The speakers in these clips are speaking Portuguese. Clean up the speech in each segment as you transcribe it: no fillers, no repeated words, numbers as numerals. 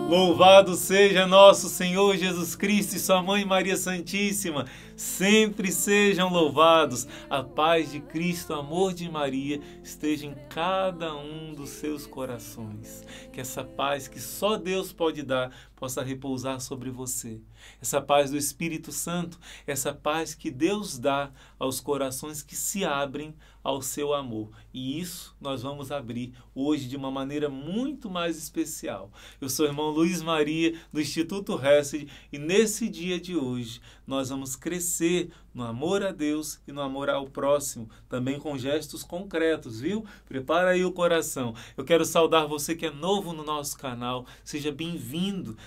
Louvado seja nosso Senhor Jesus Cristo e sua Mãe Maria Santíssima. Sempre sejam louvados. A paz de Cristo, o amor de Maria esteja em cada um dos seus corações. Que essa paz que só Deus pode dar possa repousar sobre você. Essa paz do Espírito Santo, essa paz que Deus dá aos corações que se abrem ao seu amor. E isso nós vamos abrir hoje de uma maneira muito mais especial. Eu sou o irmão Luiz Maria, do Instituto Hesed, e nesse dia de hoje nós vamos crescer no amor a Deus e no amor ao próximo, também com gestos concretos, viu? Prepara aí o coração. Eu quero saudar você que é novo no nosso canal. Seja bem-vindo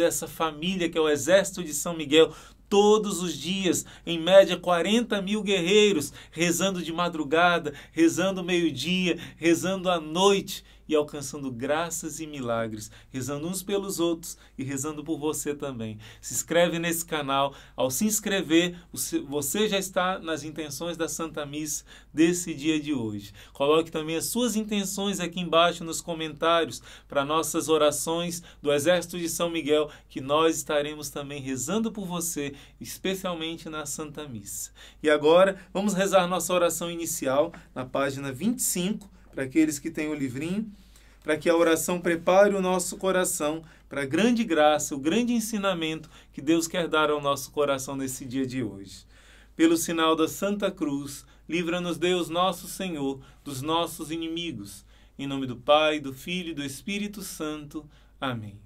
a essa família que é o Exército de São Miguel. Todos os dias, em média 40 mil guerreiros, rezando de madrugada, rezando meio-dia, rezando à noite e alcançando graças e milagres, rezando uns pelos outros e rezando por você também. Se inscreve nesse canal. Ao se inscrever, você já está nas intenções da Santa Missa desse dia de hoje. Coloque também as suas intenções aqui embaixo nos comentários para nossas orações do Exército de São Miguel, que nós estaremos também rezando por você, especialmente na Santa Missa. E agora, vamos rezar nossa oração inicial na página 25, para aqueles que têm o livrinho, para que a oração prepare o nosso coração para a grande graça, o grande ensinamento que Deus quer dar ao nosso coração nesse dia de hoje. Pelo sinal da Santa Cruz, livra-nos Deus nosso Senhor dos nossos inimigos. Em nome do Pai, do Filho e do Espírito Santo. Amém.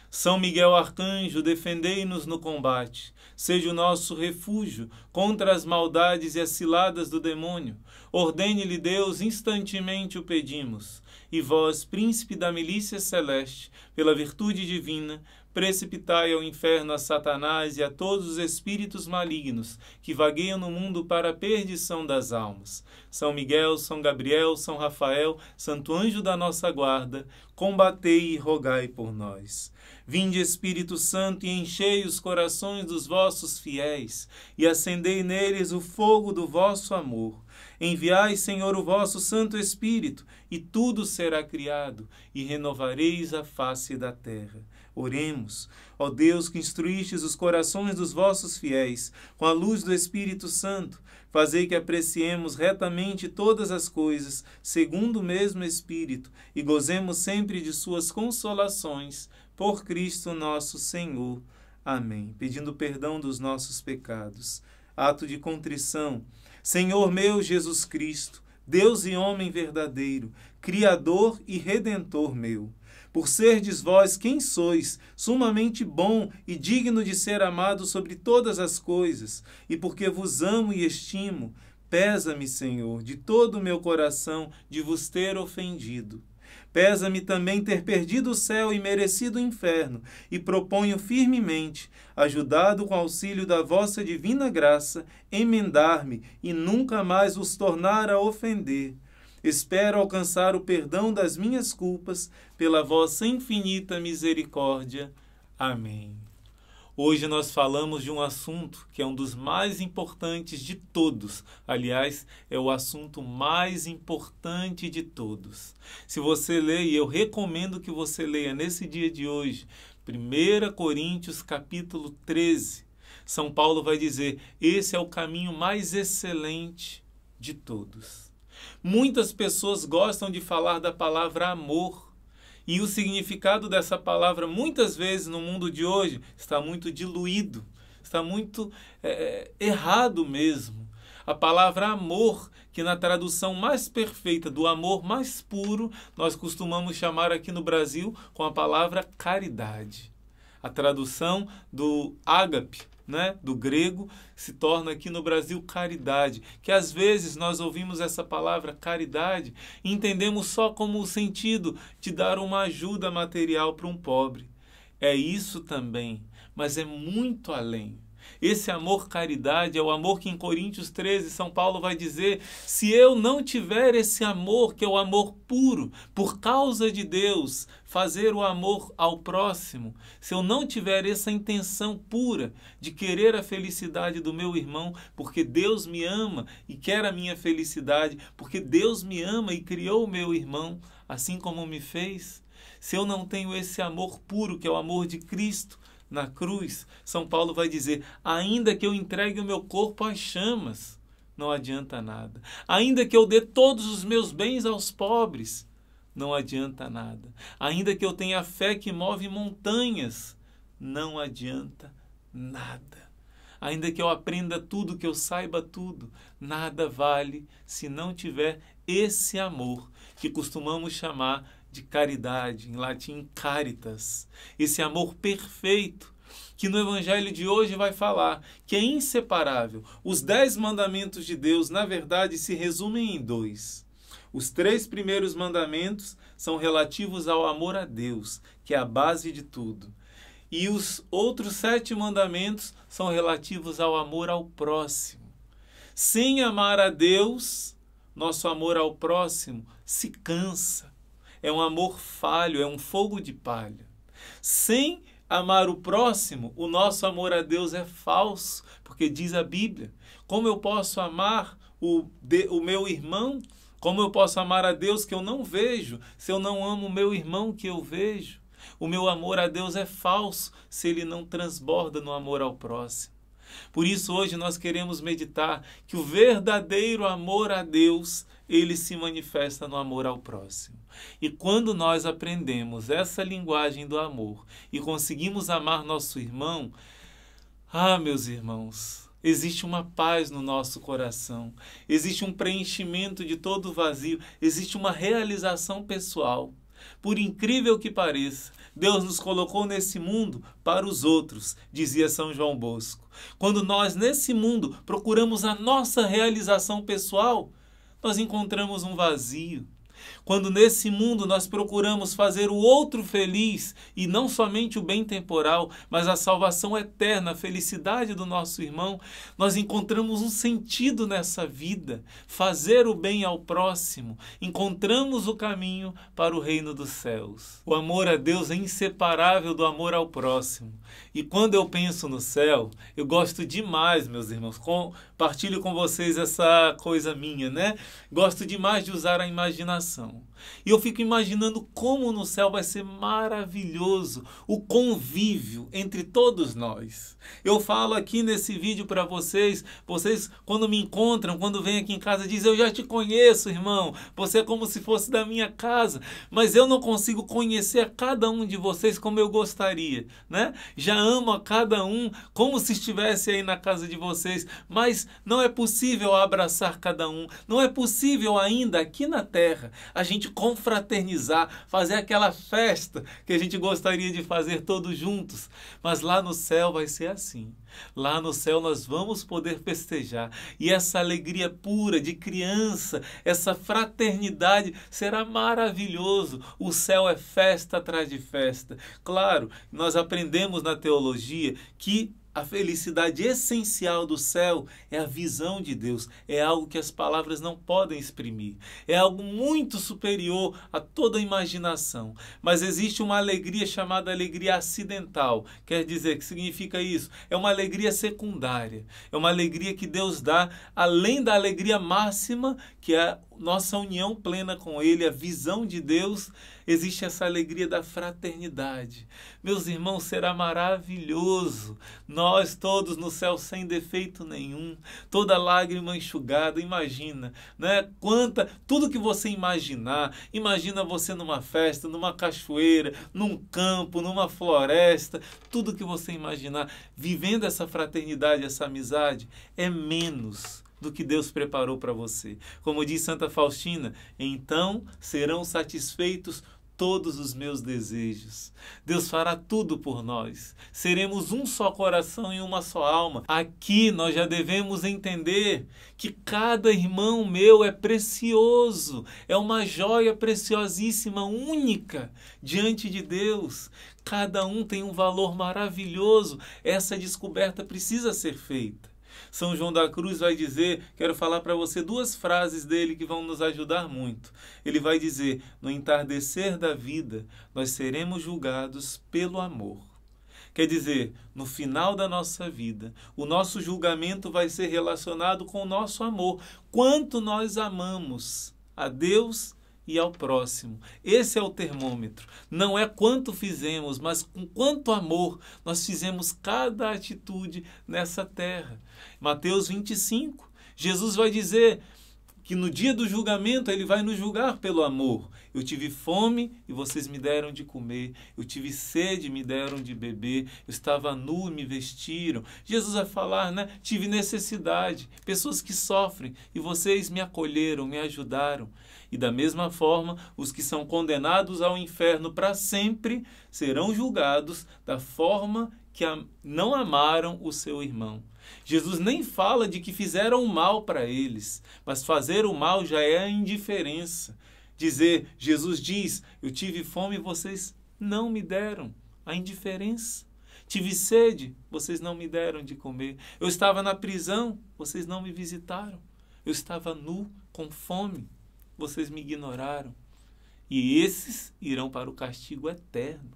São Miguel Arcanjo, defendei-nos no combate. Seja o nosso refúgio contra as maldades e as ciladas do demônio. Ordene-lhe Deus, instantemente o pedimos. E vós, príncipe da milícia celeste, pela virtude divina, precipitai ao inferno a Satanás e a todos os espíritos malignos que vagueiam no mundo para a perdição das almas. São Miguel, São Gabriel, São Rafael, Santo Anjo da nossa guarda, combatei e rogai por nós. Vinde, Espírito Santo, e enchei os corações dos vossos fiéis, e acendei neles o fogo do vosso amor. Enviai, Senhor, o vosso Santo Espírito, e tudo será criado, e renovareis a face da terra. Oremos. Ó Deus, que instruístes os corações dos vossos fiéis, com a luz do Espírito Santo, fazei que apreciemos retamente todas as coisas, segundo o mesmo Espírito, e gozemos sempre de suas consolações, por Cristo nosso Senhor. Amém. Pedindo perdão dos nossos pecados. Ato de contrição. Senhor meu Jesus Cristo, Deus e homem verdadeiro, Criador e Redentor meu, por serdes vós quem sois, sumamente bom e digno de ser amado sobre todas as coisas, e porque vos amo e estimo, pesa-me, Senhor, de todo o meu coração de vos ter ofendido. Pesa-me também ter perdido o céu e merecido o inferno, e proponho firmemente, ajudado com auxílio da vossa divina graça, emendar-me e nunca mais vos tornar a ofender. Espero alcançar o perdão das minhas culpas pela vossa infinita misericórdia. Amém. Hoje nós falamos de um assunto que é um dos mais importantes de todos. Aliás, é o assunto mais importante de todos. Se você ler, e eu recomendo que você leia nesse dia de hoje, 1 Coríntios capítulo 13, São Paulo vai dizer, esse é o caminho mais excelente de todos. Muitas pessoas gostam de falar da palavra amor. E o significado dessa palavra, muitas vezes no mundo de hoje, está muito diluído, está muito errado mesmo. A palavra amor, que na tradução mais perfeita do amor mais puro, nós costumamos chamar aqui no Brasil com a palavra caridade. A tradução do ágape, do grego, se torna aqui no Brasil caridade, que às vezes nós ouvimos essa palavra caridade e entendemos só como o sentido de dar uma ajuda material para um pobre. É isso também, mas é muito além. Esse amor caridade é o amor que em Coríntios 13 São Paulo vai dizer, se eu não tiver esse amor, que é o amor puro, por causa de Deus, fazer o amor ao próximo, se eu não tiver essa intenção pura de querer a felicidade do meu irmão, porque Deus me ama e quer a minha felicidade, porque Deus me ama e criou o meu irmão, assim como me fez, se eu não tenho esse amor puro, que é o amor de Cristo na cruz, São Paulo vai dizer, ainda que eu entregue o meu corpo às chamas, não adianta nada. Ainda que eu dê todos os meus bens aos pobres, não adianta nada. Ainda que eu tenha fé que move montanhas, não adianta nada. Ainda que eu aprenda tudo, que eu saiba tudo, nada vale se não tiver esse amor, que costumamos chamar de caridade, em latim caritas. Esse amor perfeito, que no Evangelho de hoje vai falar, que é inseparável. Os 10 mandamentos de Deus, na verdade, se resumem em 2. Os 3 primeiros mandamentos são relativos ao amor a Deus, que é a base de tudo. E os outros 7 mandamentos são relativos ao amor ao próximo. Sem amar a Deus, nosso amor ao próximo se cansa. É um amor falho, é um fogo de palha. Sem amar o próximo, o nosso amor a Deus é falso, porque diz a Bíblia, como eu posso amar o meu irmão? Como eu posso amar a Deus que eu não vejo, se eu não amo o meu irmão que eu vejo? O meu amor a Deus é falso se ele não transborda no amor ao próximo. Por isso hoje nós queremos meditar que o verdadeiro amor a Deus, ele se manifesta no amor ao próximo. E quando nós aprendemos essa linguagem do amor e conseguimos amar nosso irmão, meus irmãos, existe uma paz no nosso coração, existe um preenchimento de todo o vazio, existe uma realização pessoal. Por incrível que pareça, Deus nos colocou nesse mundo para os outros, dizia São João Bosco. Quando nós, nesse mundo, procuramos a nossa realização pessoal, nós encontramos um vazio. Quando nesse mundo nós procuramos fazer o outro feliz, e não somente o bem temporal, mas a salvação eterna, a felicidade do nosso irmão, nós encontramos um sentido nessa vida, fazer o bem ao próximo, encontramos o caminho para o reino dos céus. O amor a Deus é inseparável do amor ao próximo. E quando eu penso no céu, eu gosto demais, meus irmãos, compartilho com vocês essa coisa minha, né? Gosto demais de usar a imaginação. E eu fico imaginando como no céu vai ser maravilhoso o convívio entre todos nós. Eu falo aqui nesse vídeo para vocês quando me encontram, quando vêm aqui em casa, dizem, eu já te conheço, irmão, você é como se fosse da minha casa, mas eu não consigo conhecer a cada um de vocês como eu gostaria, né? Já amo a cada um como se estivesse aí na casa de vocês, mas não é possível abraçar cada um, não é possível ainda aqui na terra a gente confraternizar, fazer aquela festa que a gente gostaria de fazer todos juntos, mas lá no céu vai ser assim. Lá no céu nós vamos poder festejar e essa alegria pura de criança, essa fraternidade será maravilhoso. O céu é festa atrás de festa. Claro, nós aprendemos na teologia que a felicidade essencial do céu é a visão de Deus. É algo que as palavras não podem exprimir. É algo muito superior a toda a imaginação. Mas existe uma alegria chamada alegria acidental. Quer dizer, que significa isso? É uma alegria secundária. É uma alegria que Deus dá além da alegria máxima, que é a nossa união plena com Ele, a visão de Deus. Existe essa alegria da fraternidade. Meus irmãos, será maravilhoso. Nós todos no céu sem defeito nenhum, toda lágrima enxugada, imagina, né? Tudo que você imaginar, imagina você numa festa, numa cachoeira, num campo, numa floresta, tudo que você imaginar, vivendo essa fraternidade, essa amizade, é menos do que Deus preparou para você. Como diz Santa Faustina, então serão satisfeitos todos os meus desejos. Deus fará tudo por nós. Seremos um só coração e uma só alma. Aqui nós já devemos entender que cada irmão meu é precioso. É uma joia preciosíssima, única, diante de Deus. Cada um tem um valor maravilhoso. Essa descoberta precisa ser feita. São João da Cruz vai dizer, quero falar para você 2 frases dele que vão nos ajudar muito. Ele vai dizer, no entardecer da vida, nós seremos julgados pelo amor. Quer dizer, no final da nossa vida, o nosso julgamento vai ser relacionado com o nosso amor. Quanto nós amamos a Deus e ao próximo. Esse é o termômetro. Não é quanto fizemos, mas com quanto amor nós fizemos cada atitude nessa terra. Mateus 25, Jesus vai dizer que no dia do julgamento ele vai nos julgar pelo amor. Eu tive fome e vocês me deram de comer. Eu tive sede e me deram de beber. Eu estava nu e me vestiram. Jesus vai falar, né? Tive necessidade. Pessoas que sofrem e vocês me acolheram, me ajudaram. E da mesma forma, os que são condenados ao inferno para sempre serão julgados da forma que não amaram o seu irmão. Jesus nem fala de que fizeram mal para eles, mas fazer o mal já é a indiferença. Jesus diz, eu tive fome e vocês não me deram, a indiferença. Tive sede, vocês não me deram de comer. Eu estava na prisão, vocês não me visitaram. Eu estava nu, com fome, vocês me ignoraram. E esses irão para o castigo eterno.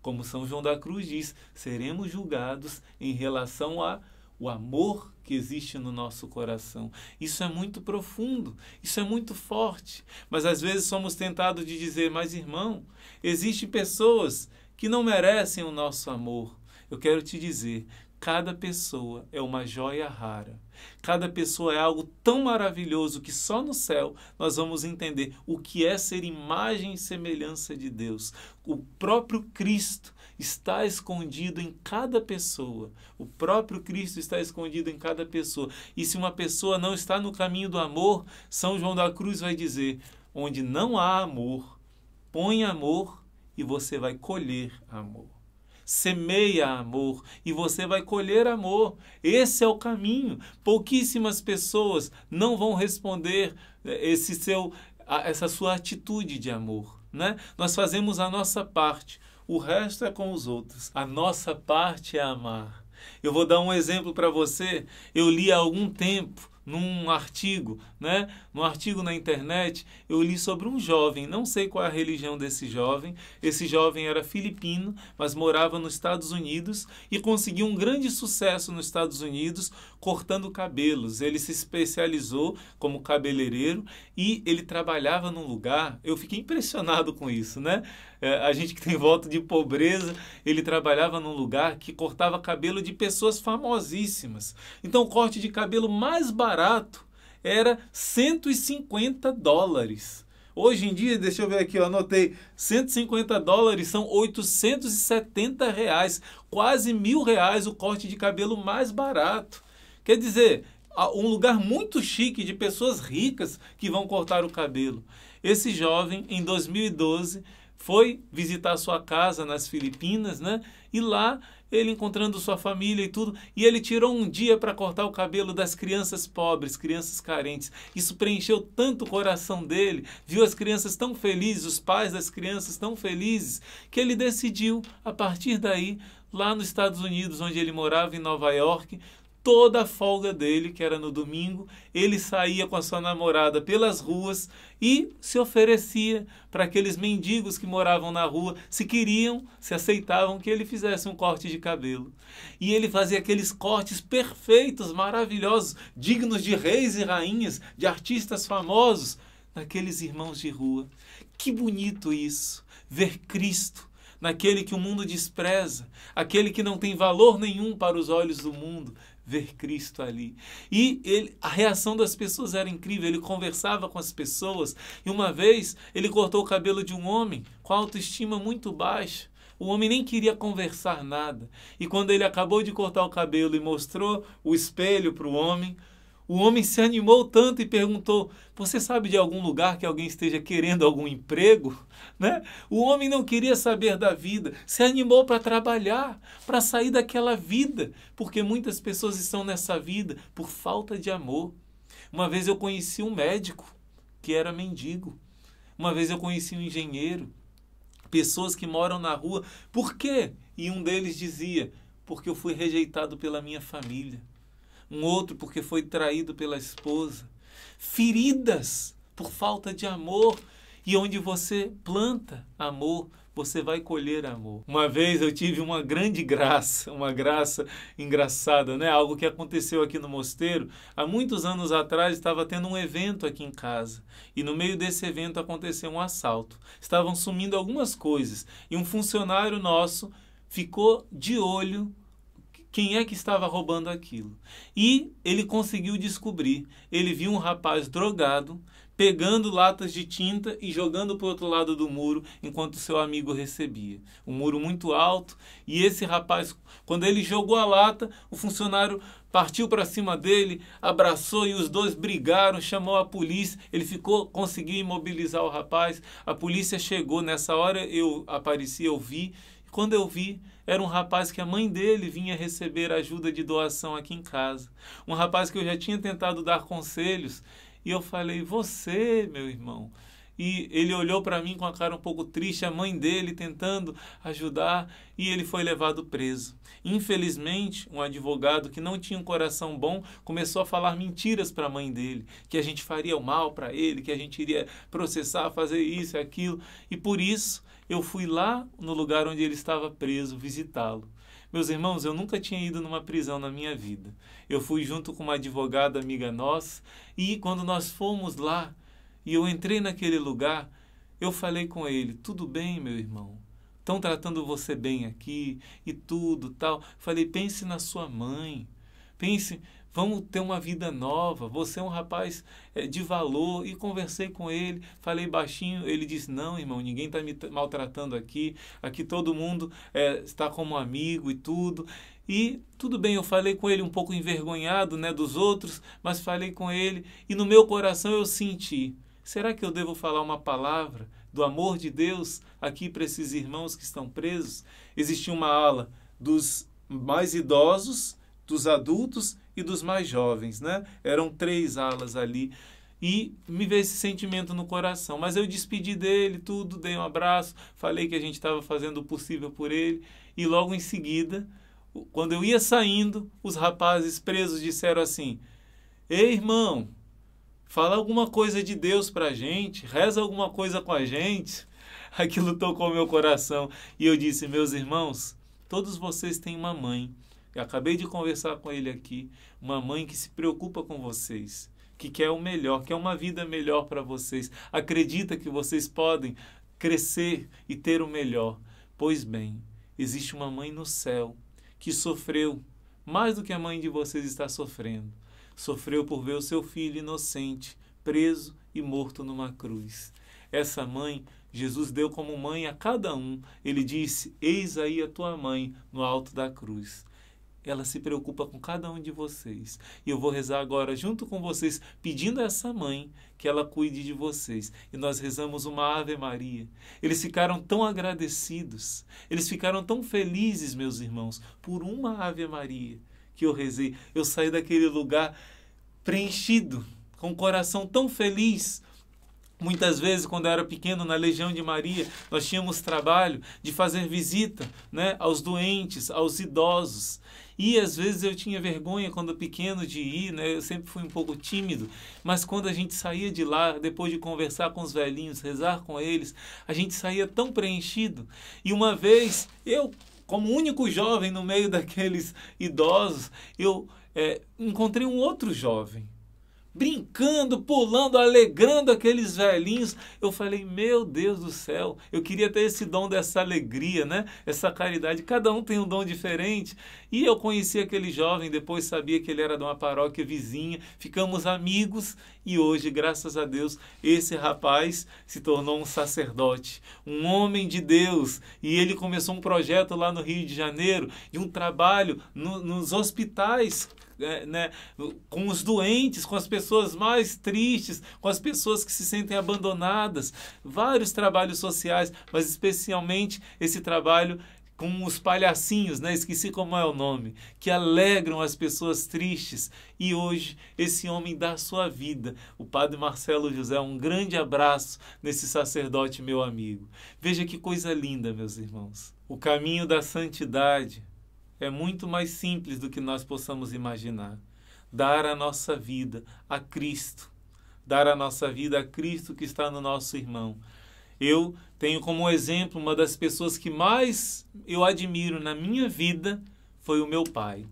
Como São João da Cruz diz, seremos julgados em relação ao amor que existe no nosso coração. Isso é muito profundo, isso é muito forte. Mas às vezes somos tentados de dizer, mas irmão, existem pessoas que não merecem o nosso amor. Eu quero te dizer, cada pessoa é uma joia rara. Cada pessoa é algo tão maravilhoso que só no céu nós vamos entender o que é ser imagem e semelhança de Deus. O próprio Cristo está escondido em cada pessoa. O próprio Cristo está escondido em cada pessoa. E se uma pessoa não está no caminho do amor, São João da Cruz vai dizer, onde não há amor, põe amor e você vai colher amor. Semeia amor e você vai colher amor. Esse é o caminho. Pouquíssimas pessoas não vão responder essa sua atitude de amor, né? Nós fazemos a nossa parte, o resto é com os outros. A nossa parte é amar. Eu vou dar um exemplo para você. Eu li há algum tempo num artigo, né? Num artigo na internet, eu li sobre um jovem, não sei qual é a religião desse jovem. Esse jovem era filipino, mas morava nos Estados Unidos e conseguiu um grande sucesso nos Estados Unidos cortando cabelos. Ele se especializou como cabeleireiro e ele trabalhava num lugar, eu fiquei impressionado com isso, né? A gente que tem voto de pobreza, ele trabalhava num lugar que cortava cabelo de pessoas famosíssimas. Então o corte de cabelo mais barato era $150. Hoje em dia, deixa eu ver aqui, eu anotei, $150 são R$870, quase R$1.000 o corte de cabelo mais barato. Quer dizer, um lugar muito chique de pessoas ricas que vão cortar o cabelo. Esse jovem, em 2012, foi visitar sua casa nas Filipinas, né? E lá, ele encontrando sua família e tudo, e ele tirou um dia para cortar o cabelo das crianças pobres, crianças carentes. Isso preencheu tanto o coração dele, viu as crianças tão felizes, os pais das crianças tão felizes, que ele decidiu, a partir daí, lá nos Estados Unidos, onde ele morava, em Nova York, toda a folga dele, que era no domingo, ele saía com a sua namorada pelas ruas e se oferecia para aqueles mendigos que moravam na rua, se queriam, se aceitavam que ele fizesse um corte de cabelo. E ele fazia aqueles cortes perfeitos, maravilhosos, dignos de reis e rainhas, de artistas famosos, naqueles irmãos de rua. Que bonito isso, ver Cristo naquele que o mundo despreza, aquele que não tem valor nenhum para os olhos do mundo, ver Cristo ali. E a reação das pessoas era incrível, ele conversava com as pessoas, e uma vez ele cortou o cabelo de um homem com autoestima muito baixa. O homem nem queria conversar nada. E quando ele acabou de cortar o cabelo e mostrou o espelho para o homem se animou tanto e perguntou, você sabe de algum lugar que alguém esteja querendo algum emprego? Né? O homem não queria saber da vida, se animou para trabalhar, para sair daquela vida, porque muitas pessoas estão nessa vida por falta de amor. Uma vez eu conheci um médico que era mendigo. Uma vez eu conheci um engenheiro. Pessoas que moram na rua. Por quê? E um deles dizia, porque eu fui rejeitado pela minha família. Um outro porque foi traído pela esposa. Feridas por falta de amor. E onde você planta amor, você vai colher amor. Uma vez eu tive uma grande graça, uma graça engraçada, né? Algo que aconteceu aqui no mosteiro. Há muitos anos atrás estava tendo um evento aqui em casa. E no meio desse evento aconteceu um assalto. Estavam sumindo algumas coisas. E um funcionário nosso ficou de olho quem é que estava roubando aquilo. E ele conseguiu descobrir. Ele viu um rapaz drogado, pegando latas de tinta e jogando para o outro lado do muro, enquanto seu amigo recebia. Um muro muito alto, e esse rapaz, quando ele jogou a lata, o funcionário partiu para cima dele, abraçou e os dois brigaram, chamou a polícia, ele conseguiu imobilizar o rapaz, a polícia chegou, nessa hora eu apareci, eu vi, e quando eu vi, era um rapaz que a mãe dele vinha receber ajuda de doação aqui em casa. Um rapaz que eu já tinha tentado dar conselhos. E eu falei, você, meu irmão. E ele olhou para mim com a cara um pouco triste, a mãe dele tentando ajudar. E ele foi levado preso. Infelizmente, um advogado que não tinha um coração bom começou a falar mentiras para a mãe dele. Que a gente faria o mal para ele, que a gente iria processar, fazer isso e aquilo. E por isso, eu fui lá no lugar onde ele estava preso visitá-lo. Meus irmãos, eu nunca tinha ido numa prisão na minha vida. Eu fui junto com uma advogada amiga nossa e quando nós fomos lá e eu entrei naquele lugar, eu falei com ele, tudo bem, meu irmão? Estão tratando você bem aqui e tudo, tal. Falei, pense na sua mãe. Pense, vamos ter uma vida nova. Você é um rapaz de valor. E conversei com ele, falei baixinho. Ele disse, não, irmão, ninguém está me maltratando aqui. Aqui todo mundo está como amigo e tudo. E tudo bem, eu falei com ele um pouco envergonhado, né, dos outros, mas falei com ele. E no meu coração eu senti, será que eu devo falar uma palavra do amor de Deus aqui para esses irmãos que estão presos? Existia uma ala dos mais idosos, dos adultos e dos mais jovens, né? Eram 3 alas ali. E me veio esse sentimento no coração. Mas eu despedi dele, tudo, dei um abraço, falei que a gente estava fazendo o possível por ele. E logo em seguida, quando eu ia saindo, os rapazes presos disseram assim, ei, irmão, fala alguma coisa de Deus pra gente, reza alguma coisa com a gente. Aquilo tocou meu coração. E eu disse, meus irmãos, todos vocês têm uma mãe. Eu acabei de conversar com ele aqui. Uma mãe que se preocupa com vocês, que quer o melhor, quer uma vida melhor para vocês. Acredita que vocês podem crescer e ter o melhor. Pois bem, existe uma mãe no céu que sofreu mais do que a mãe de vocês está sofrendo. Sofreu por ver o seu filho inocente, preso e morto numa cruz. Essa mãe, Jesus deu como mãe a cada um. Ele disse, eis aí a tua mãe no alto da cruz. Ela se preocupa com cada um de vocês. E eu vou rezar agora junto com vocês, pedindo a essa mãe que ela cuide de vocês. E nós rezamos uma Ave Maria. Eles ficaram tão agradecidos, eles ficaram tão felizes, meus irmãos, por uma Ave Maria que eu rezei. Eu saí daquele lugar preenchido, com o coração tão feliz. Muitas vezes, quando eu era pequeno, na Legião de Maria, nós tínhamos trabalho de fazer visita, né, aos doentes, aos idosos. E às vezes eu tinha vergonha quando pequeno de ir, né? Eu sempre fui um pouco tímido, mas quando a gente saía de lá, depois de conversar com os velhinhos, rezar com eles, a gente saía tão preenchido. E uma vez, eu, como único jovem no meio daqueles idosos, eu encontrei um outro jovem, brincando, pulando, alegrando aqueles velhinhos. Eu falei, meu Deus do céu, eu queria ter esse dom dessa alegria, né? Essa caridade. Cada um tem um dom diferente. E eu conheci aquele jovem, depois sabia que ele era de uma paróquia vizinha, ficamos amigos e hoje, graças a Deus, esse rapaz se tornou um sacerdote, um homem de Deus. E ele começou um projeto lá no Rio de Janeiro, de um trabalho nos hospitais, né, com os doentes, com as pessoas mais tristes, com as pessoas que se sentem abandonadas, vários trabalhos sociais, mas especialmente esse trabalho com os palhacinhos, né? Esqueci como é o nome, que alegram as pessoas tristes. E hoje esse homem dá a sua vida, o Padre Marcelo José. Um grande abraço nesse sacerdote, meu amigo. Veja que coisa linda, meus irmãos. O caminho da santidade é muito mais simples do que nós possamos imaginar. Dar a nossa vida a Cristo. Dar a nossa vida a Cristo que está no nosso irmão. Eu tenho como exemplo uma das pessoas que mais eu admiro na minha vida foi o meu pai.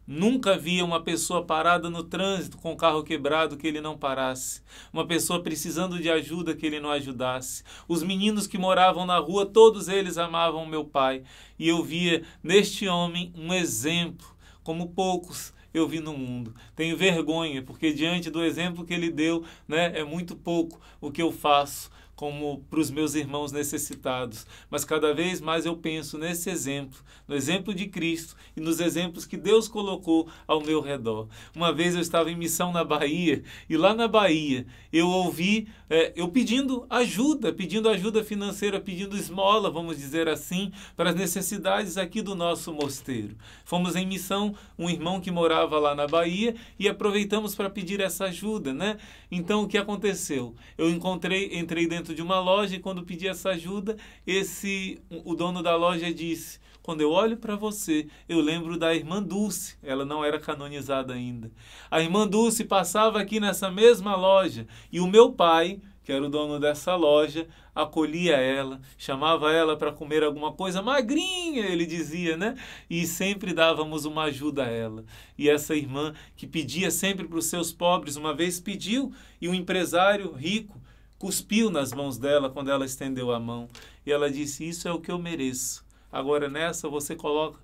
Nunca via uma pessoa parada no trânsito com o carro quebrado que ele não parasse. Uma pessoa precisando de ajuda que ele não ajudasse. Os meninos que moravam na rua, todos eles amavam meu pai. E eu via neste homem um exemplo, como poucos eu vi no mundo. Tenho vergonha, porque diante do exemplo que ele deu, né, é muito pouco o que eu faço como para os meus irmãos necessitados. Mas cada vez mais eu penso nesse exemplo, no exemplo de Cristo e nos exemplos que Deus colocou ao meu redor. Uma vez eu estava em missão na Bahia, e lá na Bahia eu ouvi eu pedindo ajuda financeira, pedindo esmola, vamos dizer assim, para as necessidades aqui do nosso mosteiro. Fomos em missão, um irmão que morava lá na Bahia, e aproveitamos para pedir essa ajuda, né? Então o que aconteceu? Eu entrei dentro de uma loja, e quando pedi essa ajuda, o dono da loja disse: quando eu olho para você, eu lembro da irmã Dulce. Ela não era canonizada ainda. A irmã Dulce passava aqui nessa mesma loja, e o meu pai, que era o dono dessa loja, acolhia ela, chamava ela para comer alguma coisa, magrinha, ele dizia, né? E sempre dávamos uma ajuda a ela. E essa irmã, que pedia sempre para os seus pobres, uma vez pediu, e um empresário rico cuspiu nas mãos dela quando ela estendeu a mão. E ela disse: isso é o que eu mereço. Agora nessa você coloca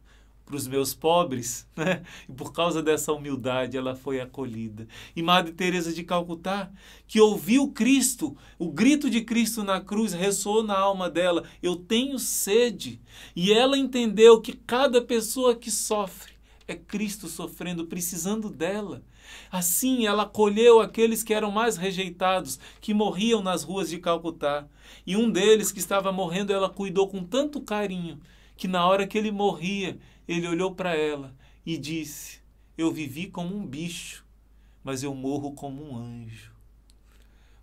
para os meus pobres, né? E por causa dessa humildade ela foi acolhida. E Madre Teresa de Calcutá, que ouviu Cristo, o grito de Cristo na cruz ressoou na alma dela: eu tenho sede. E ela entendeu que cada pessoa que sofre é Cristo sofrendo, precisando dela. Assim ela acolheu aqueles que eram mais rejeitados, que morriam nas ruas de Calcutá. E um deles, que estava morrendo, ela cuidou com tanto carinho, que na hora que ele morria, ele olhou para ela e disse: eu vivi como um bicho, mas eu morro como um anjo.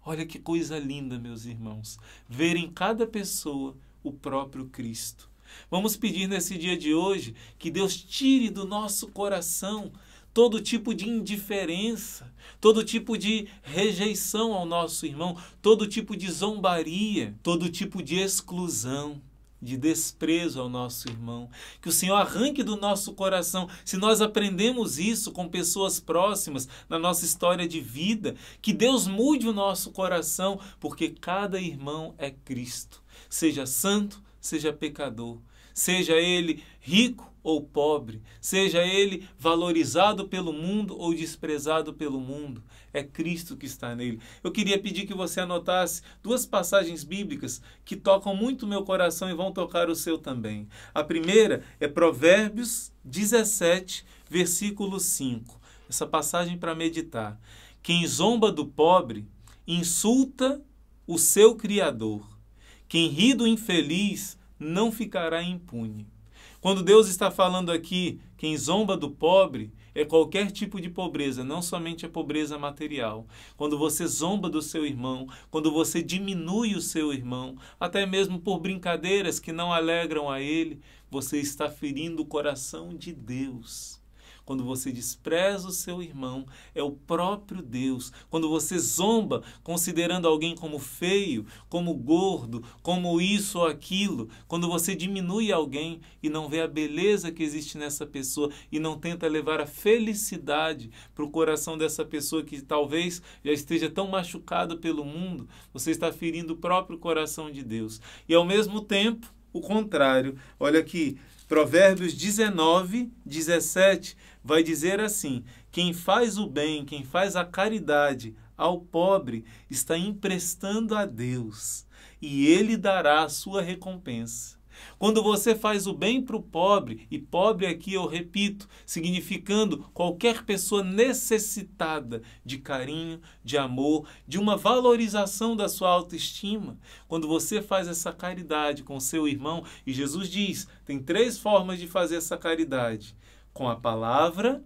Olha que coisa linda, meus irmãos, ver em cada pessoa o próprio Cristo. Vamos pedir nesse dia de hoje que Deus tire do nosso coração todo tipo de indiferença, todo tipo de rejeição ao nosso irmão, todo tipo de zombaria, todo tipo de exclusão, de desprezo ao nosso irmão. Que o Senhor arranque do nosso coração. Se nós aprendemos isso com pessoas próximas na nossa história de vida, que Deus mude o nosso coração, porque cada irmão é Cristo. Seja santo, seja pecador, seja ele rico ou pobre, seja ele valorizado pelo mundo ou desprezado pelo mundo, é Cristo que está nele. Eu queria pedir que você anotasse duas passagens bíblicas que tocam muito o meu coração e vão tocar o seu também. A primeira é Provérbios 17, versículo 5. Essa passagem para meditar. Quem zomba do pobre insulta o seu Criador. Quem ri do infeliz não ficará impune. Quando Deus está falando aqui, quem zomba do pobre, é qualquer tipo de pobreza, não somente a pobreza material. Quando você zomba do seu irmão, quando você diminui o seu irmão, até mesmo por brincadeiras que não alegram a ele, você está ferindo o coração de Deus. Quando você despreza o seu irmão, é o próprio Deus. Quando você zomba, considerando alguém como feio, como gordo, como isso ou aquilo, quando você diminui alguém e não vê a beleza que existe nessa pessoa e não tenta levar a felicidade para o coração dessa pessoa que talvez já esteja tão machucado pelo mundo, você está ferindo o próprio coração de Deus. E ao mesmo tempo, o contrário. Olha aqui, Provérbios 19, 17, vai dizer assim: quem faz o bem, quem faz a caridade ao pobre, está emprestando a Deus, e Ele dará a sua recompensa. Quando você faz o bem para o pobre, e pobre aqui eu repito, significando qualquer pessoa necessitada de carinho, de amor, de uma valorização da sua autoestima, quando você faz essa caridade com seu irmão, e Jesus diz, tem 3 formas de fazer essa caridade: com a palavra,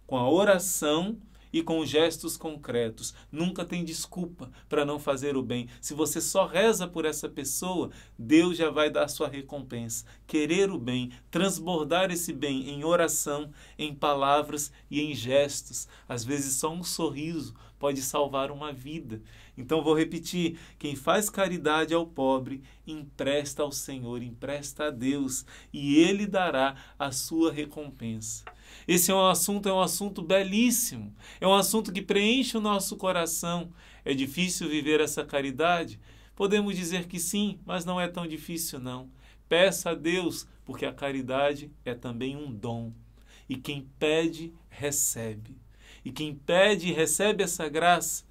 com a oração e com gestos concretos. Nunca tem desculpa para não fazer o bem. Se você só reza por essa pessoa, Deus já vai dar sua recompensa. Querer o bem, transbordar esse bem em oração, em palavras e em gestos. Às vezes só um sorriso pode salvar uma vida. Então vou repetir, quem faz caridade ao pobre, empresta ao Senhor, empresta a Deus, e Ele dará a sua recompensa. Esse é um assunto belíssimo, é um assunto que preenche o nosso coração. É difícil viver essa caridade? Podemos dizer que sim, mas não é tão difícil não. Peça a Deus, porque a caridade é também um dom. E quem pede, recebe. E quem pede e recebe essa graça,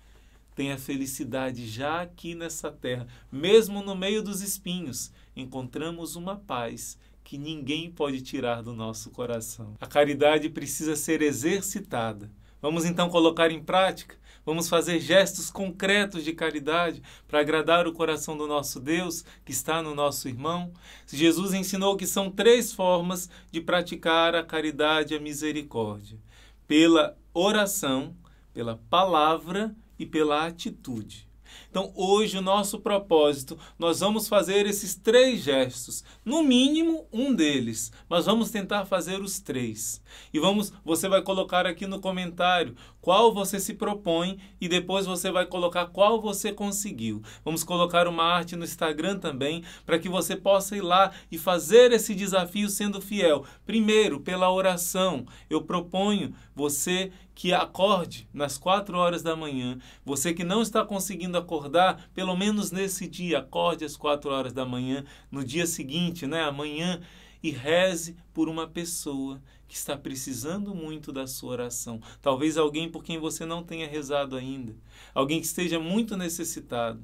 tem a felicidade já aqui nessa terra. Mesmo no meio dos espinhos, encontramos uma paz que ninguém pode tirar do nosso coração. A caridade precisa ser exercitada. Vamos então colocar em prática? Vamos fazer gestos concretos de caridade para agradar o coração do nosso Deus, que está no nosso irmão? Jesus ensinou que são 3 formas de praticar a caridade e a misericórdia: pela oração, pela palavra e pela atitude. Então, hoje, o nosso propósito, nós vamos fazer esses 3 gestos. No mínimo, um deles. Mas vamos tentar fazer os 3. E você vai colocar aqui no comentário qual você se propõe e depois você vai colocar qual você conseguiu. Vamos colocar uma arte no Instagram também, para que você possa ir lá e fazer esse desafio sendo fiel. Primeiro, pela oração. Eu proponho você que acorde nas 4 horas da manhã. Você que não está conseguindo acordar, pelo menos nesse dia, acorde às 4 horas da manhã, no dia seguinte, amanhã, e reze por uma pessoa que está precisando muito da sua oração. Talvez alguém por quem você não tenha rezado ainda. Alguém que esteja muito necessitado.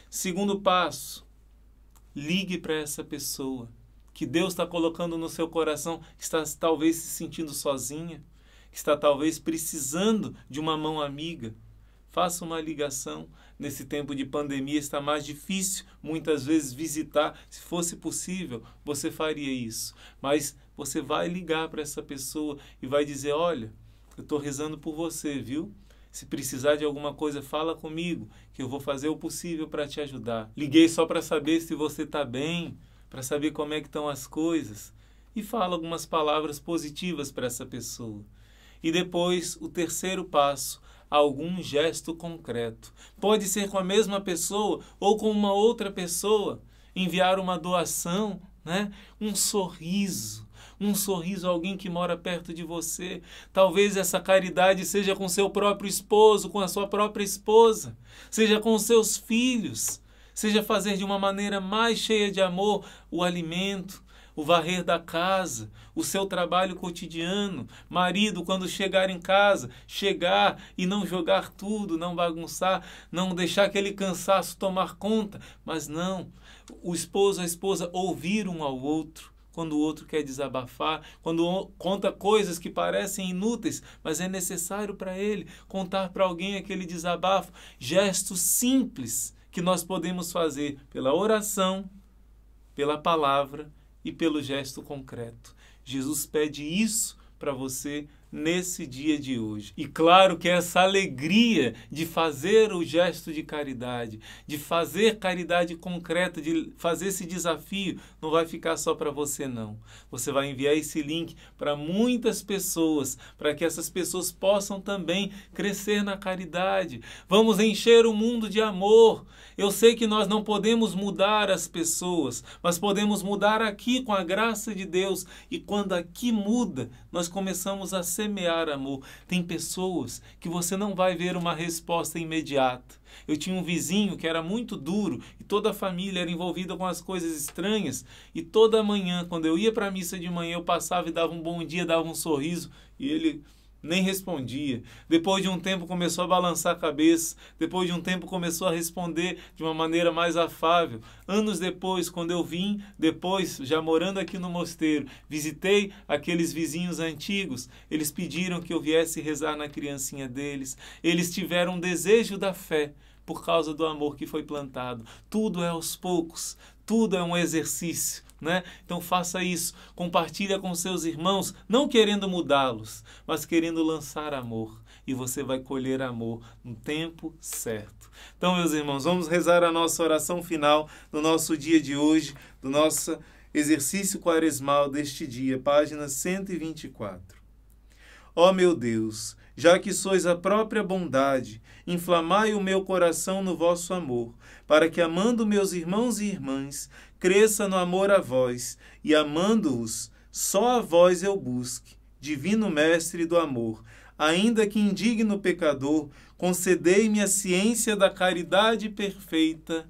Segundo passo, ligue para essa pessoa que Deus está colocando no seu coração, que está talvez se sentindo sozinha, que está talvez precisando de uma mão amiga. Faça uma ligação. Nesse tempo de pandemia está mais difícil muitas vezes visitar. Se fosse possível, você faria isso. Mas você vai ligar para essa pessoa e vai dizer: olha, eu estou rezando por você, viu? Se precisar de alguma coisa, fala comigo, que eu vou fazer o possível para te ajudar. Liguei só para saber se você está bem, para saber como é que estão as coisas. E fala algumas palavras positivas para essa pessoa. E depois, o terceiro passo, algum gesto concreto. Pode ser com a mesma pessoa ou com uma outra pessoa. Enviar uma doação, um sorriso a alguém que mora perto de você. Talvez essa caridade seja com seu próprio esposo, com a sua própria esposa, seja com seus filhos, seja fazer de uma maneira mais cheia de amor o alimento, o varrer da casa, o seu trabalho cotidiano. Marido, quando chegar em casa, chegar e não jogar tudo, não bagunçar, não deixar aquele cansaço tomar conta, mas não. O esposo, a esposa, ouvir um ao outro, quando o outro quer desabafar, quando conta coisas que parecem inúteis, mas é necessário para ele contar para alguém aquele desabafo. Gestos simples que nós podemos fazer pela oração, pela palavra e pelo gesto concreto. Jesus pede isso para você nesse dia de hoje. E claro que essa alegria de fazer o gesto de caridade, de fazer caridade concreta, de fazer esse desafio, não vai ficar só para você não. Você vai enviar esse link para muitas pessoas, para que essas pessoas possam também crescer na caridade. Vamos encher o mundo de amor. Eu sei que nós não podemos mudar as pessoas, mas podemos mudar aqui com a graça de Deus. E quando aqui muda, nós começamos a semear amor. Tem pessoas que você não vai ver uma resposta imediata. Eu tinha um vizinho que era muito duro e toda a família era envolvida com as coisas estranhas. E toda manhã, quando eu ia para a missa de manhã, eu passava e dava um bom dia, dava um sorriso e ele nem respondia. Depois de um tempo começou a balançar a cabeça. Depois de um tempo começou a responder de uma maneira mais afável. Anos depois, quando eu vim, já morando aqui no mosteiro, visitei aqueles vizinhos antigos. Eles pediram que eu viesse rezar na criancinha deles. Eles tiveram um desejo da fé por causa do amor que foi plantado. Tudo é aos poucos. Tudo é um exercício. né? Então faça isso, compartilha com seus irmãos, não querendo mudá-los, mas querendo lançar amor. E você vai colher amor no tempo certo. Então, meus irmãos, vamos rezar a nossa oração final no nosso dia de hoje, do nosso exercício quaresmal deste dia, página 124. Ó meu Deus, já que sois a própria bondade, inflamai o meu coração no vosso amor, para que, amando meus irmãos e irmãs, cresça no amor a vós, e amando-os, só a vós eu busque, divino Mestre do amor. Ainda que indigno pecador, concedei-me a ciência da caridade perfeita.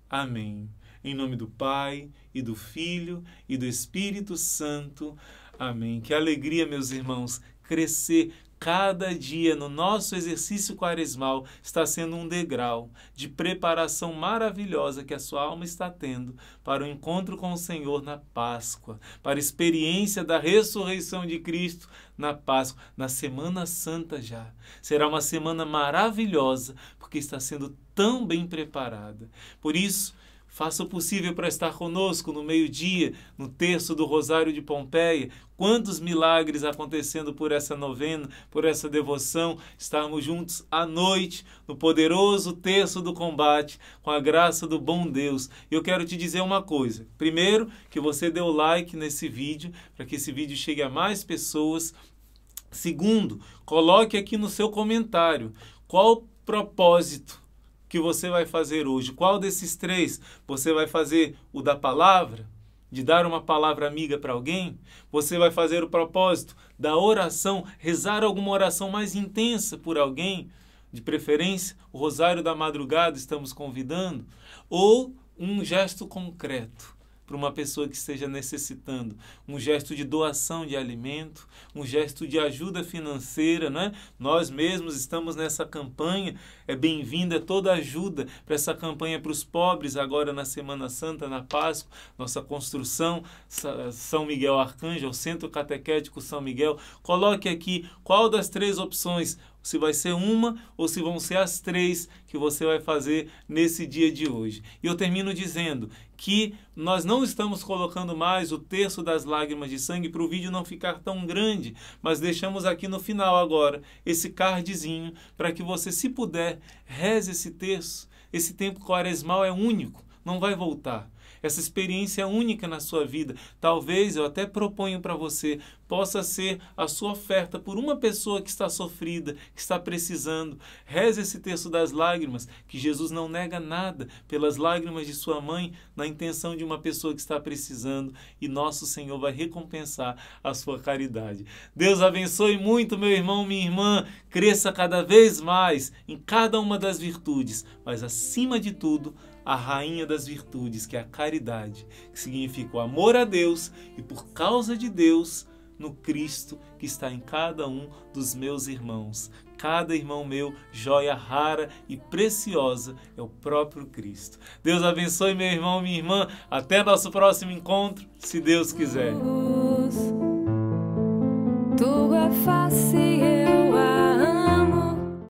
Amém. Em nome do Pai, e do Filho, e do Espírito Santo. Amém. Que alegria, meus irmãos, crescer cada dia no nosso exercício quaresmal está sendo um degrau de preparação maravilhosa que a sua alma está tendo para o encontro com o Senhor na Páscoa, para a experiência da ressurreição de Cristo na Páscoa, na Semana Santa já. Será uma semana maravilhosa porque está sendo tão bem preparada. Por isso, faça o possível para estar conosco no meio-dia, no terço do Rosário de Pompeia. Quantos milagres acontecendo por essa novena, por essa devoção. Estarmos juntos à noite, no poderoso terço do combate, com a graça do bom Deus. Eu quero te dizer uma coisa. Primeiro, que você dê o like nesse vídeo, para que esse vídeo chegue a mais pessoas. Segundo, coloque aqui no seu comentário qual o propósito que você vai fazer hoje. Qual desses três? Você vai fazer o da palavra, de dar uma palavra amiga para alguém? Você vai fazer o propósito da oração, rezar alguma oração mais intensa por alguém? De preferência, o Rosário da Madrugada estamos convidando? Ou um gesto concreto para uma pessoa que esteja necessitando, um gesto de doação de alimento, um gesto de ajuda financeira, não é? Nós mesmos estamos nessa campanha, é bem-vinda toda ajuda para essa campanha para os pobres agora na Semana Santa, na Páscoa, nossa construção, São Miguel Arcanjo, o Centro Catequético São Miguel. Coloque aqui qual das três opções, se vai ser uma ou se vão ser as três que você vai fazer nesse dia de hoje. E eu termino dizendo que nós não estamos colocando mais o terço das lágrimas de sangue para o vídeo não ficar tão grande, mas deixamos aqui no final agora esse cardzinho para que você, se puder, reze esse terço. Esse tempo quaresmal é único, não vai voltar. Essa experiência é única na sua vida. Talvez, eu até proponho para você, possa ser a sua oferta por uma pessoa que está sofrida, que está precisando. Reze esse terço das lágrimas, que Jesus não nega nada pelas lágrimas de sua mãe, na intenção de uma pessoa que está precisando, e nosso Senhor vai recompensar a sua caridade. Deus abençoe muito, meu irmão, minha irmã. Cresça cada vez mais em cada uma das virtudes, mas acima de tudo, a rainha das virtudes, que é a caridade, que significa o amor a Deus e, por causa de Deus, no Cristo que está em cada um dos meus irmãos. Cada irmão meu, joia rara e preciosa, é o próprio Cristo. Deus abençoe, meu irmão, minha irmã. Até nosso próximo encontro, se Deus quiser. Tua face eu